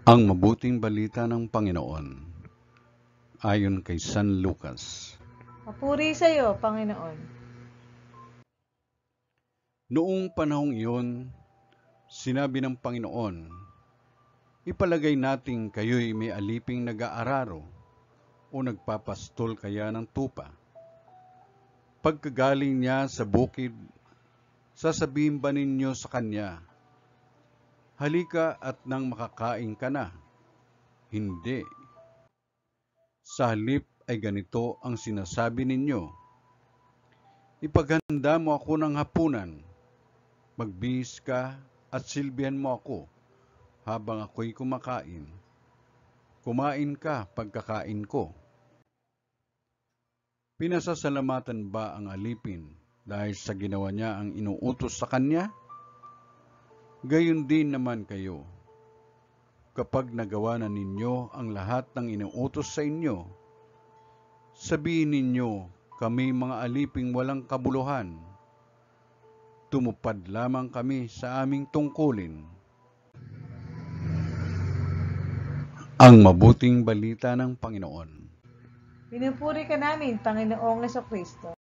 Ang mabuting balita ng Panginoon ayon kay San Lucas. Papuri sa iyo, Panginoon. Noong panahong iyon, sinabi ng Panginoon, ipalagay nating kayo'y may aliping nag-aararo o nagpapastol kaya ng tupa. Pagkagaling niya sa bukid, sasabihin ba ninyo sa kanya, halika at nang makakain ka na? Hindi. Sa halip ay ganito ang sinasabi ninyo, ipaghanda mo ako ng hapunan, magbihis ka at silbihan mo ako habang ako'y kumakain. Kumain ka pagkakain ko. Pinasasalamatan ba ang alipin dahil sa ginawa niya ang inuutos sa kanya? Gayon din naman kayo. Kapag nagawa na ninyo ang lahat ng inuutos sa inyo, sabihin ninyo, kami mga aliping walang kabuluhan. Tumupad lamang kami sa aming tungkulin. Ang mabuting balita ng Panginoon. Pinupuri ka namin, Panginoong Jesucristo.